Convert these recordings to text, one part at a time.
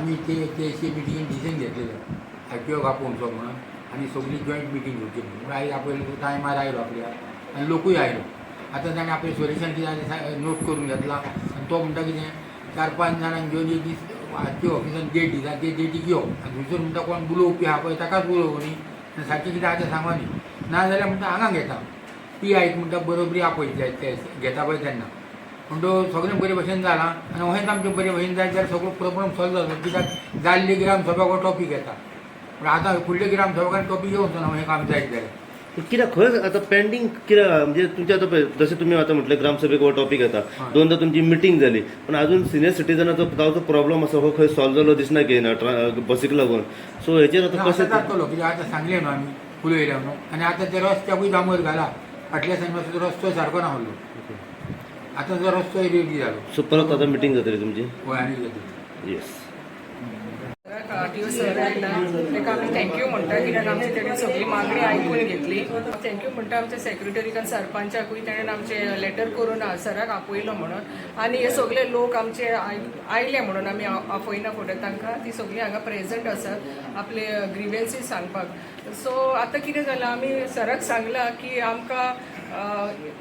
आम्ही ते अशी मिटिंगेन डिसिजन घेतलेलं IPO कापोवचो म्हणून आनी सगळी जॉयंट मिटींग घेवची म्हणून आयज आपल्या टायमार आयलो आपल्या आनी लोकूय आयलो. आतां ताणें आपलें सोल्युशन कितें आसा नोट करून घेतला आनी तो म्हणटा कितें 4-5 जाणांक घेवन एक दीस IPO ऑफिसान डेट दिता ते डेटीक यो आनी थंयसर म्हणटा कोण बुलोवपी आहा पळय ताकाच बुलोव न्ही सारकें कितें आहा तें सांगो न्ही नाजाल्यार म्हणटा हांगा घेता PI म्हणटा बरोबरी आपयता ते घेता पळय तेन्ना म्हणटो सगळें बरे भशेन जालां आनी अशेंच आमचें बरे भशेन जायत जाल्यार सगळो प्रॉब्लम सॉल्व जालो कित्याक जाल्ली ग्रामसभा हो टॉपीक येता पूण आतां फुडले ग्रामसभेकान टॉपीक येवचो ना हें काम जायत जाल्यार कित्याक खंय आतां पेंडींग कित्याक म्हणजे तुमचे आतां जशें तुमी आतां म्हटलें ग्रामसभेक हो टॉपीक येता दोनदा तुमची मिटींग जाली पण अजून सिनियर सिटीजनाचो गांवचो प्रॉब्लम आसा हो खंय सॉल्व जालो दिसना की ना बसीक लागून सो हेचेर आतां कशें जातलो कित्याक आतां सांगलें न्हू आमी उलयल्या न्हू आनी आतां ते रस्त्याकूय डांबर घाला फाटल्या सायड रस्तो सारको ना आहलो आतां जो रस्तो रेडी जालो सो परत आतां मिटींग जातली तुमची हय आनी जातली येस RTO सर आयला ताका आमी थँक्यू म्हणटा कित्याक आमची तेणें सगळी मागणी आयकून घेतली. थँक्यू म्हणटा आमच्या सेक्रेटरीक आनी सरपंचाकूय तेणें आमचें लेटर करून सराक आपयलो म्हणून आनी हे सगळे लोक आमचे आयले म्हणून आमी आपयना फुडें तांकां ती सगळीं हांगा प्रेझंट आसात आपले ग्रिवेन्सीस सांगपाक. सो आतां कितें जालां आमी सराक सांगलां की आमकां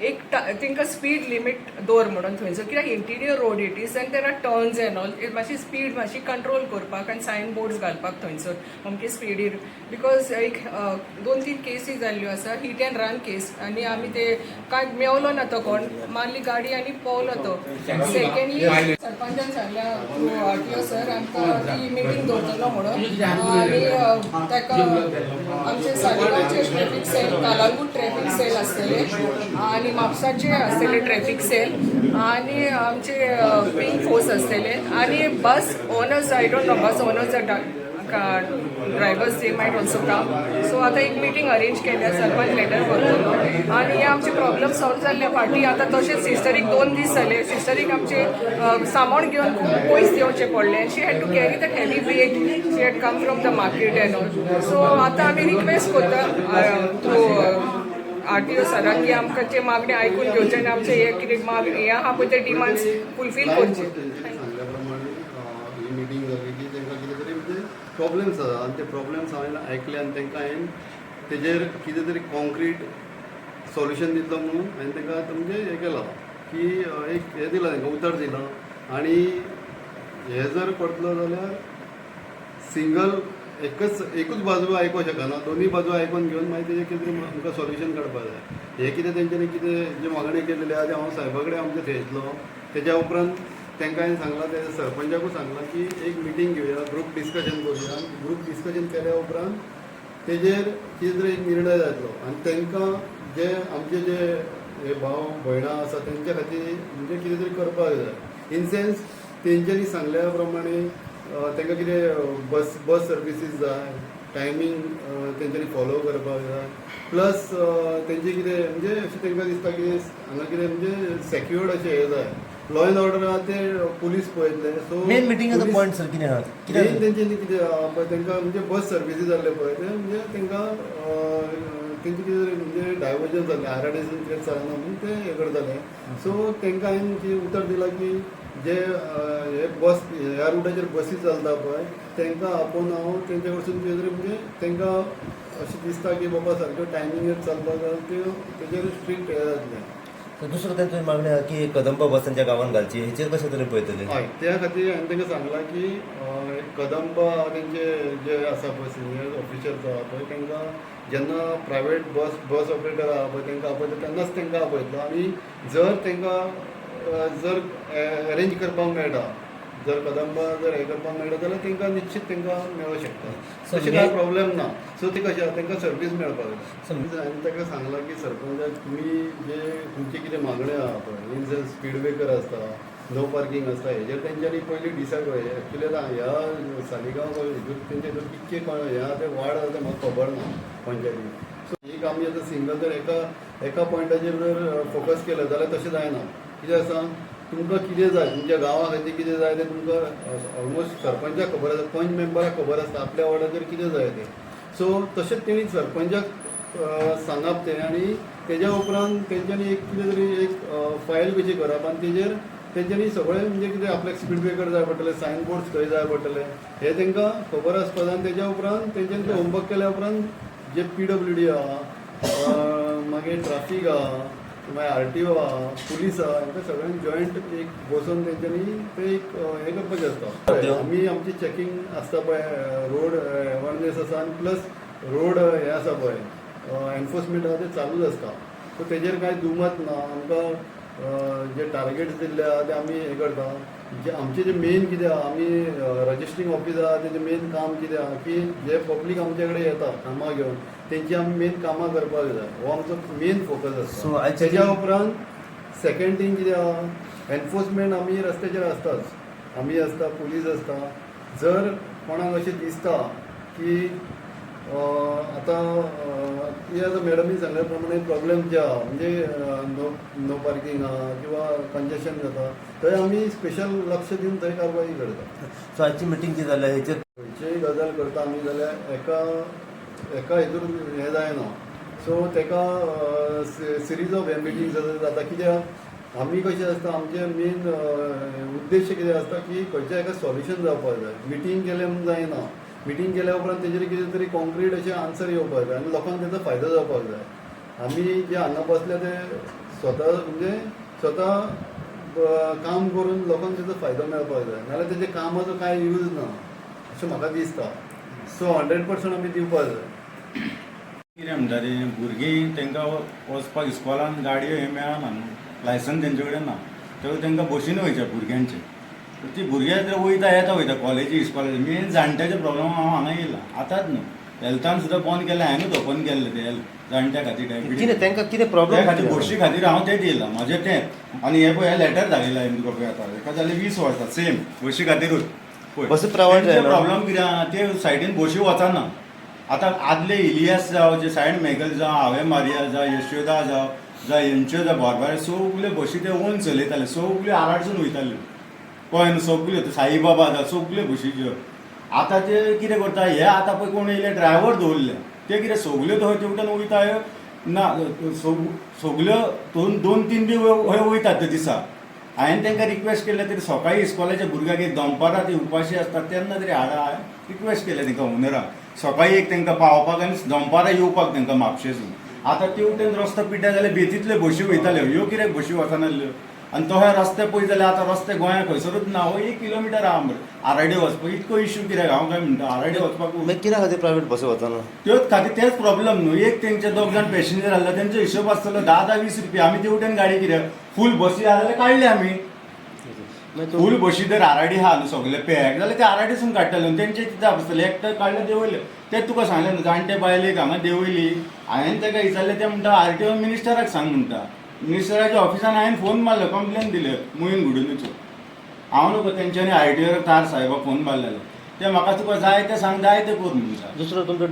एक तांकां स्पीड लिमीट दवर म्हणून थंयसर कित्याक इंटिरियर रोड इट इज आनी there are turns and all मातशी स्पीड मातशी कंट्रोल करपाक आनी सायन बोर्ड्स घालपाक थंयसर अमके स्पिडीर बिकॉज एक 2-3 केसी जाल्ल्यो आसा हीट एंड रन केस आनी आमी ते कांय मेवलो ना तो कोण मारली गाडी आनी पावलो तो. सेकंडली सरपंचान सांगल्या थ्रू RTO सर आमकां ती मिटींग दवरतलो म्हणून आनी ताका आमचे सालिगांवचे traffic cell Calangute traffic cell आसतले आनी म्हापसाचे आसतले ट्रॅफीक सेल आनी आमचे पिंक फोर्स आसतले आनी बस owners I don't know bus owners drivers they might also come. So आतां एक मिटींग अरेंज केल्या सरपंच लेटर करतलो आनी हे आमचे प्रॉब्लम सॉल्व जाल्ले फाटीं आतां तशेंच सिस्टरीक 2 दीस जाले सिस्टरीक आमचे सामान घेवन खूब पयस देंवचें पडलें she had to carry that heavy weight she had come from the market and all. So आतां आमी रिक्वेस्ट करता थ्रू RTO सराक की आमकां ते मागणी आयकून घेवचे आनी आमचे हे कितें हे आहा पळय ते डिमांड्स फुलफील करचे. सांगल्या प्रमाणे ही मिटींग जाली की तांकां कितें तरी म्हणजे प्रॉब्लेम्स आसा आनी ते प्रॉब्लेम्स हांवें ऐकले आनी तांकां हांवें तेजेर कितें तरी कॉन्क्रीट सॉल्युशन दितलो म्हणून हांवें तांकां आतां म्हणजे हें केलां की एक हें दिलां तांकां उतर दिलां आनी हें जर पडलो जाल्यार सिंगल एकूच बाजू आयकूंक शकना दोनूय बाजू आयकून घेवन मागीर तेजें कितें तरी आमकां सॉल्युशन काडपाक जाय. हें कितें तेंच्यांनी कितें जे मागणी केलेली आहा तें हांव साहेबा कडेन आमच्या थंयतलो तेज्या उपरांत तांकां हांवें सांगलां ते सरपंचाकूय सांगलां की एक मिटींग घेवया ग्रूप डिस्कशन करुया ग्रूप डिस्कशन केल्या उपरांत तेजेर कितें तरी एक निर्णय जातलो आनी तांकां जे आमचे जे हे भाव भयणां आसा तेंच्या खातीर म्हणजे कितें तरी करपाक जाय इन सेन्स तेंच्यांनी सांगल्या प्रमाणे तांकां कितें बस सर्विसीस जाय टायमींग तेंच्यांनी फॉलो करपाक जाय प्लस तेंचे कितें म्हणजे अशें तांकां दिसता की हांगा कितें म्हणजे सेक्युर्ड अशें हें जाय लॉ एंड ऑर्डर आहा ते पुलीस पळयतले. सो मेन मिटिंगाचो पॉयंट सर कितें आहा मेन तेंच्यांनी कितें आहा पळय तांकां म्हणजे बस सर्विसीस जाल्ले पळय ते म्हणजे तांकां तेंचे कितें तरी म्हणजे डायवर्जन जालें RRTC कितें चलना म्हणून ते हे करताले. सो तांकां हांवें कितें उतर दिलां की जे हे बस ह्या रुटाचेर बसी चलता पळय तांकां आपोवन हांव तेंचे कडसून कितें तरी म्हणजे तांकां अशें दिसता की बाबा सारक्यो टायमिंगेर चलपाक जाय त्यो तेजेर स्ट्रिक्ट हे जातलें. दुसरो तेंचो मागणी आहा की कदंबा बस तांच्या गांवांत घालची हेचेर कशें तरी पळयतले. हय त्या खातीर हांवें तांकां सांगलां की कदंबा तेंचे जे आसा पळय सिनियर ऑफिशर्स आहा पळय तांकां जेन्ना प्रायवेट बस ऑपरेटर आहा पळय तांकां आपयता तेन्नाच तांकां आपयतलो आनी जर तांकां जर अरेंज करपाक मेळटा जर कदंबा जर हें करपाक मेळटा जाल्यार तांकां निश्चित तांकां मेळूं शकता तशें कांय प्रॉब्लेम ना. सो ते कशें आहा तांकां सर्वीस मेळपाक जाय. हांवें ताका सांगलां की सरपंचाक तुमी जे तुमची कितें मागण्यो आहा पळय इन सेन्स स्पीड ब्रेकर आसता नो पार्किंग आसता हेजेर तेंच्यांनी पयलीं डिसायड पळय एक्चुली आतां ह्या सालिगांव तेंचे कितके हें आहा ते वाड आहा ते म्हाका खबर ना पंचायतीन. सो एक आमी आतां सिंगल जर एका पॉयंटाचेर जर फोकस केलें जाल्यार तशें जायना. कितें आसा तुमकां कितें जाय तुमच्या गांवा खातीर कितें जाय तें तुमकां ऑलमोस्ट सरपंचाक खबर आसता पंच मेंबराक खबर आसता आपल्या वार्डाचेर कितें जाय तें. सो तशेंच तेणी सरपंचाक सांगप तें आनी तेज्या उपरांत तेंच्यांनी एक कितें तरी एक फायल कशी करप आनी तेजेर तेंच्यांनी सगळें म्हणजे कितें आपल्याक स्पीड ब्रेकर जाय पडटले, सायन बोर्ड्स खंय जाय पडटले हे तांकां खबर आसपाक तेच्या उपरांत तेंच्यांनी ते होमवर्क केल्या उपरांत जे PWD आहा मागीर ट्राफीक आहा मागीर RTO आहा पुलीस आहा हांकां सगळ्यांक जॉयंट एक बसून तेंच्यांनी ते एक हें करपाचें आसता. आमी आमची चॅकींग आसता पळय रोड अवेरनेस आसा आनी प्लस रोड हें आसा पळय एनफोर्समेंट आहा ते चालूच आसता. सो तेजेर कांय दुमत ना. आमकां जे टार्गेट्स दिल्ले आहा ते आमी हें करता. जे आमचें जे मेन कितें आहा आमी रजिस्ट्रींग ऑफिस आहा तेजें मेन काम कितें आहा की जे पब्लीक आमचे कडेन येता कामां घेवन तेंची आमी मेन कामां करपाक जाय हो आमचो मेन फोकस So, आसता. तेज्या उपरांत सेकंड थिंग कितें आहा एनफोर्समेंट आमी रस्त्याचेर आसताच. आमी आसता पुलीस आसता. जर कोणाक अशें दिसता की आतां मॅडमीन सांगल्या प्रमाणे प्रॉब्लेम जे आहा म्हणजे नो पार्किंग आहा किंवा कंजेशन जाता थंय आमी स्पेशल लक्ष दिवन थंय कारवाई करता. सो आजची मिटींग जी जाल्या हेचेर खंयचीय गजाल करता आमी जाल्यार एका हितून हें जायना. सो तेका सिरीज ऑफ मिटींग जाता कित्याक आमी कशें आसता आमचे मेन उद्देश कितें आसता की खंयच्या एका सॉल्युशन जावपाक जाय. मिटींग केलें म्हणून जायना. मिटींग केल्या उपरांत तेजेर कितें तरी कॉन्क्रीट अशें आन्सर येवपाक जाय आनी लोकांक तेजो फायदो जावपाक जाय. आमी जे हांगा बसले ते स्वता काम करून लोकांक तेजो फायदो मेळपाक जाय नाजाल्यार तेजे कामाचो कांय यूज ना अशें म्हाका दिसता. सो 100% आमी दिवपाक जाय. कितें म्हणटा ती भुरगीं तांकां वचपाक इस्कॉलान गाडयो हे मेळना न्हू लायसन तेंचे कडेन ना तेव्हा तांकां बसीन वयच्या भुरग्यांचे ती भुरगे वयता वयता कॉलेजी इस्कॉलेज मेन जाणट्याचे प्रॉब्लेम हांव हांगा येयला आतांच न्हू हेल्थान सुद्दां बंद केलें हांवेंच ओपन केल्लें तें जाणट्या खातीर डायबिटीज कितें तांकां कितें त्या प्रॉब्लेम खातीर बशी खातीर हांव तें दिलां म्हाजें तें आनी हे पळय हे लेटर धाडिल्लें हांवें तुका पळय आतां हेका जालें 20 वर्सां सेम बशी खातीरूच पळय बसी प्रायवेट जायना. प्रॉब्लेम कितें आहा ते सायडीन बशी वचना. आतां आदले इलियास जावं जे सायड मेगल जावं हांवें मारिया जावं यशोदा जावं हेंच्यो जावं बारबार सगल्यो बशी ते ओन चलयताले सगल्यो आराडसून वयताल्यो पळय न्हू सगल्यो साईबाबा जावं सगल्यो बशीच्यो. आतां ते कितें करता हे आतां पळय कोण येयले ड्रायव्हर दवरले ते कितें सगल्यो थंय तेवटेन वयताय ना सगल्यो 2-3 दीस वयतात ते दिसा. हांवें तांकां रिक्वेस्ट केलें तरी सकाळीं इस्कॉलाच्या भुरग्यांक एक दनपारां ती उपाशी आसतात तेन्ना तरी हाडा रिक्वेस्ट केलें तांकां ओनराक सकाळीं एक तांकां पावपाक आनी दनपारां येवपाक तांकां म्हापशेसून. आतां तेवटेन रस्तो पिड्ड्यार जाल्यार बेतींतल्यो बशी वयताल्यो ह्यो कित्याक बशी वचनाल्यो आनी तो रस्ते पळय जाल्यार आतां रस्ते गोंयांत खंयसरूच ना हो 1 किलोमिटर आहा मरे आराडे वचपाक इतको इश्यू कित्याक हांव काय म्हणटा आराडे वचपाक मागीर कित्या खातीर प्रायवेट बसी वचना त्योच खातीर तेच प्रॉब्लेम न्हू एक तेंचे 2 जाण पॅसेंजर आहले तेंचो हिशोब आसतलो 10-20 रुपया आमी तेवटेन गाडी कित्याक फूल बसी आहा जाल्यार काडले आमी फूल बशी जर आराडी आहा न्हू सगळे पॅक जाल्यार ते आराडीसून काडटले न्हू तेंचे कितें आसतलें एकटो काडले देंवयले तेच तुका सांगलें न्हू जाणटे बायलेक हांगा देंवयली हांवें ताका विचारलें ते म्हणटा RTO मिनिस्टराक सांग म्हणटा. मिनिस्टराच्या ऑफिसान हांवें फोन मारलो कंप्लेन दिले मोहीन गुडूनीचो हांव न्हू तेंच्यांनी RTO तार साहेबाक फोन मारलेलो ते म्हाका तुका जाय तें सांग जाय तें कर म्हणटा. दुसरो तुमचो